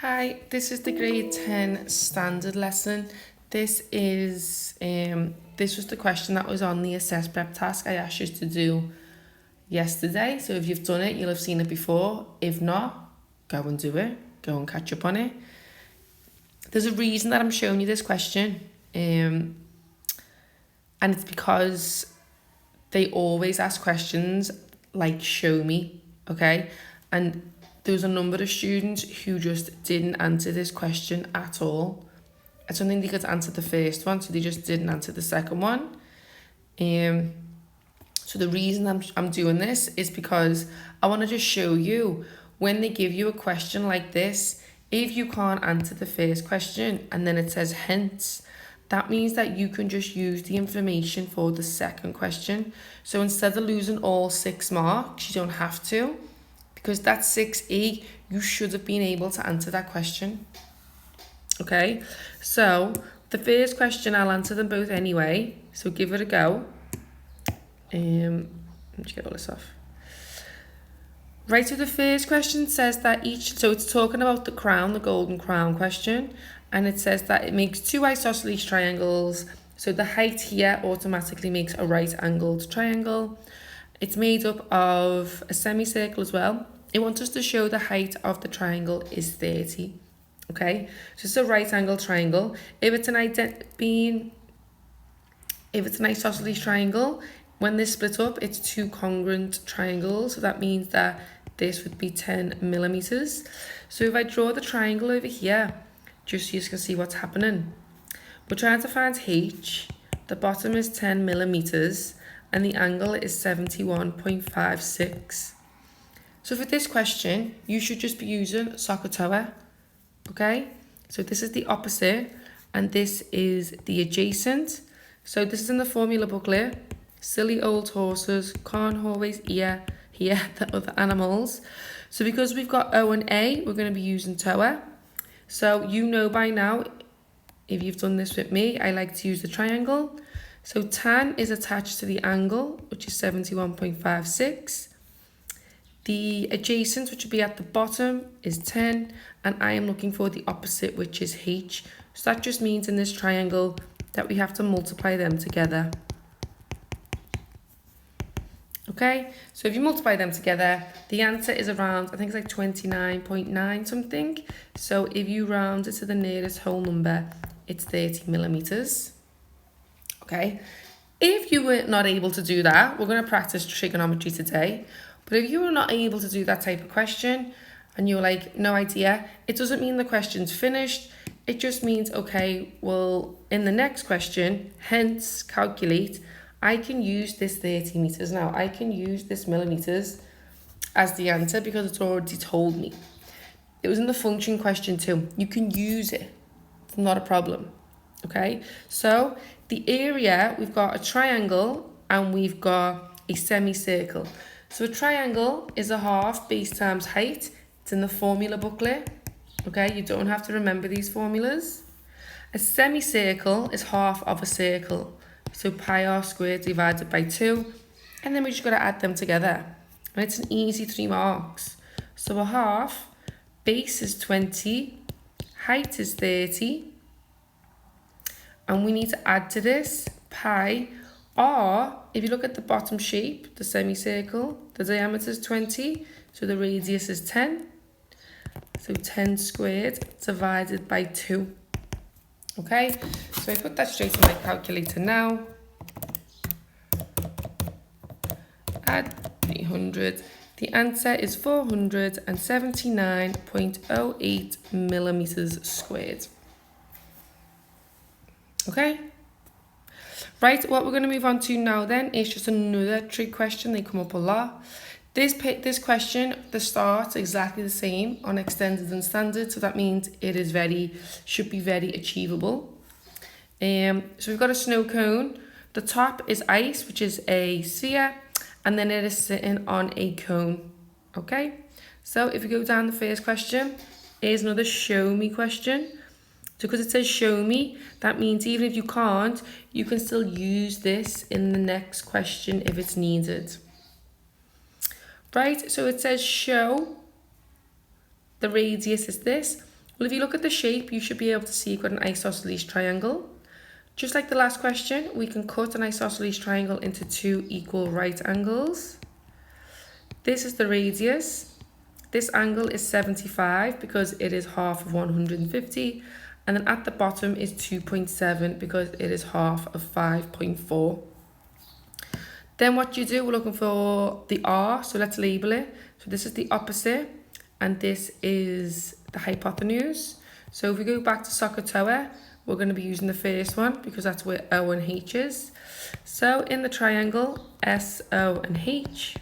Hi, this is the grade 10 standard lesson. This is this was the question that was on the assess prep task I asked you to do yesterday. So if you've done it, you'll have seen it before. If not, go and do it. Go and catch up on it. There's a reason that I'm showing you this question. And it's because they always ask questions like show me, okay? And there was a number of students who just didn't answer this question at all. I don't think they could answer the first one, so they just didn't answer the second one. So the reason I'm doing this is because I want to just show you when they give you a question like this, if you can't answer the first question and then it says hence, that means that you can just use the information for the second question. So instead of losing all 6 marks, you don't have to, because that's 6E, you should have been able to answer that question. Okay, so the first question, I'll answer them both anyway, so give it a go. Let me just get all this off. Right, so the first question says that so it's talking about the crown, the golden crown question, and it says that it makes 2 isosceles triangles. So the height here automatically makes a right-angled triangle. It's made up of a semicircle as well. It wants us to show the height of the triangle is 30. Okay, so it's a right-angled triangle. If it's an isosceles triangle, when they're split up, it's 2 congruent triangles. So that means that this would be 10 millimeters. So if I draw the triangle over here, just so you can see what's happening. We're trying to find H. The bottom is 10 millimeters and the angle is 71.56. So for this question, you should just be using SOHCAHTOA. Okay, so this is the opposite and this is the adjacent. So this is in the formula booklet. Silly old horses can't always hear the other animals. So because we've got O and A, we're going to be using TOA. So you know by now, if you've done this with me, I like to use the triangle. So tan is attached to the angle, which is 71.56. The adjacent, which would be at the bottom, is 10, and I am looking for the opposite, which is H. So that just means in this triangle that we have to multiply them together. Okay, so if you multiply them together, the answer is around, I think it's like 29.9 something. So if you round it to the nearest whole number, it's 30 millimeters. Okay, if you were not able to do that, we're going to practice trigonometry today. But if you were not able to do that type of question and you're like, no idea, it doesn't mean the question's finished. It just means, okay, well, in the next question, hence calculate, I can use this 30 meters now. I can use this millimeters as the answer because it's already told me. It was in the function question too. You can use it. It's not a problem. Okay, so the area, we've got a triangle and we've got a semicircle. So a triangle is a half base times height. It's in the formula booklet. Okay, you don't have to remember these formulas. A semicircle is half of a circle. So pi r squared divided by 2. And then we just got to add them together. And it's an easy 3 marks. So a half, base is 20, height is 30. And we need to add to this pi r. If you look at the bottom shape, the semicircle, the diameter is 20. So the radius is 10. So 10 squared divided by 2. Okay, so I put that straight in my calculator now. Add 300. The answer is 479.08 millimeters squared. Okay. Right, what we're going to move on to now then is just another trig question. They come up a lot. This question, the start exactly the same on extended and standard, so that means it is should be very achievable. So we've got a snow cone. The top is ice, which is a sphere, and then it is sitting on a cone. Okay, so if you go down the first question, here's another show me question. So because it says show me, that means even if you can't, you can still use this in the next question if it's needed. Right, so it says show, the radius is this. Well, if you look at the shape, you should be able to see you've got an isosceles triangle. Just like the last question, we can cut an isosceles triangle into two equal right angles. This is the radius. This angle is 75 because it is half of 150. And then at the bottom is 2.7 because it is half of 5.4. Then what you do, we're looking for the R, so let's label it. So this is the opposite, and this is the hypotenuse. So if we go back to SOHCAHTOA, we're going to be using the first one because that's where O and H is. So in the triangle, S, O, and H,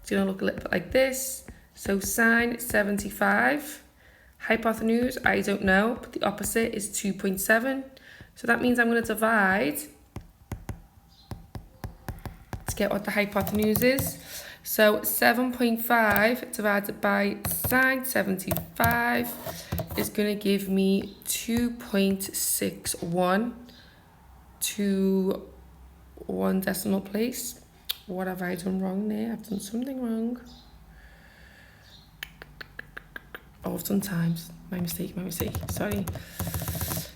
it's going to look a little bit like this. So sine 75, hypotenuse, I don't know, but the opposite is 2.7. So that means I'm going to divide to get what the hypotenuse is. So 7.5 divided by sine 75 is going to give me 2.61 to 1 decimal place. What have I done wrong there? I've done something wrong. Oh, I've done times. My mistake, sorry.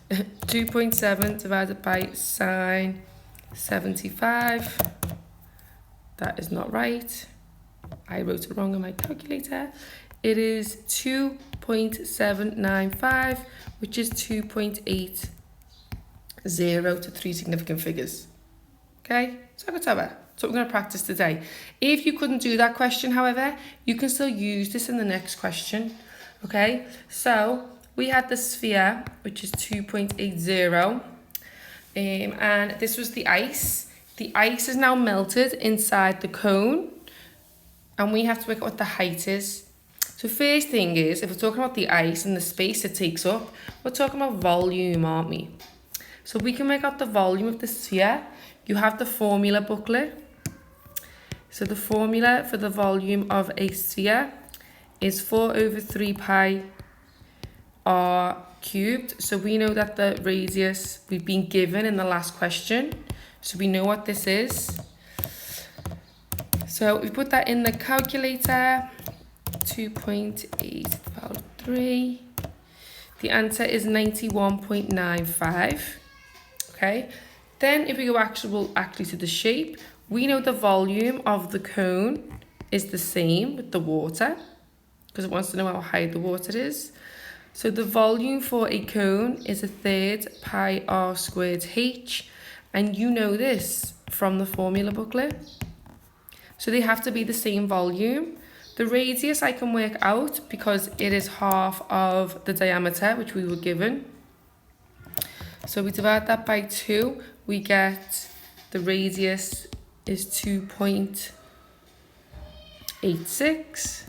2.7 divided by sine 75. That is not right. I wrote it wrong in my calculator. It is 2.795, which is 2.80 to three significant figures. Okay, so that's what we're going to practice today. If you couldn't do that question, however, you can still use this in the next question. Okay, so we had the sphere, which is 2.80, and this was the ice. The ice is now melted inside the cone, and we have to work out what the height is. So first thing is, if we're talking about the ice and the space it takes up, we're talking about volume, aren't we? So we can make out the volume of the sphere. You have the formula booklet. So the formula for the volume of a sphere is 4 over 3 pi r cubed. So we know that the radius we've been given in the last question. So we know what this is. So we put that in the calculator, 2.8 divided 3. The answer is 91.95. Okay. Then if we go actually to the shape, we know the volume of the cone is the same with the water because it wants to know how high the water is. So the volume for a cone is 1/3 pi r squared h. And you know this from the formula booklet. So they have to be the same volume. The radius I can work out because it is half of the diameter, which we were given. So we divide that by 2, we get the radius is 2.86.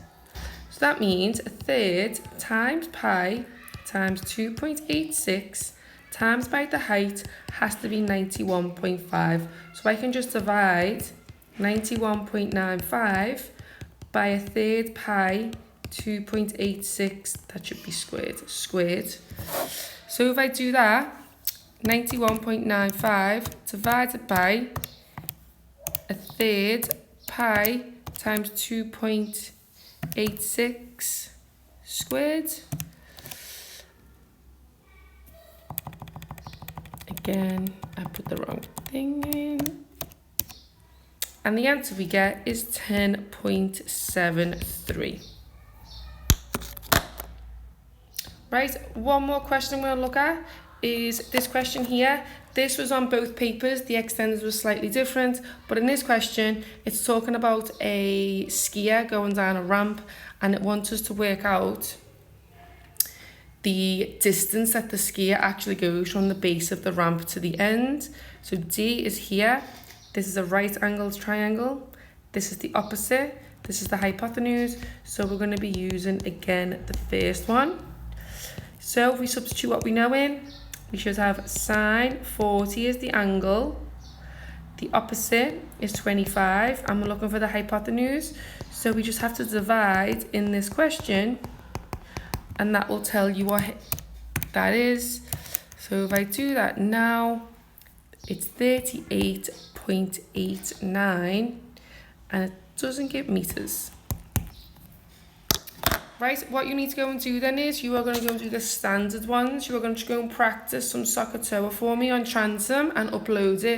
So that means 1/3 times pi times 2.86 times by the height has to be 91.5. So I can just divide 91.95 by 1/3 pi 2.86. That should be squared. So if I do that, 91.95 divided by 1/3 pi times 2.86 squared. Again, I put the wrong thing in. And the answer we get is 10.73. Right, one more question we'll look at is this question here. This was on both papers. The extenders were slightly different, but in this question, it's talking about a skier going down a ramp, and it wants us to work out the distance that the skier actually goes from the base of the ramp to the end. So D is here. This is a right angled triangle. This is the opposite. This is the hypotenuse. So we're going to be using, again, the first one. So if we substitute what we know in, we should have sine 40 is the angle. The opposite is 25, and we're looking for the hypotenuse. So we just have to divide in this question, and that will tell you what that is. So if I do that now, it's 38.89, and it doesn't give meters. Right, what you need to go and do then is you are going to go and do the standard ones. You are going to go and practice some soccer tower for me on Transom and upload it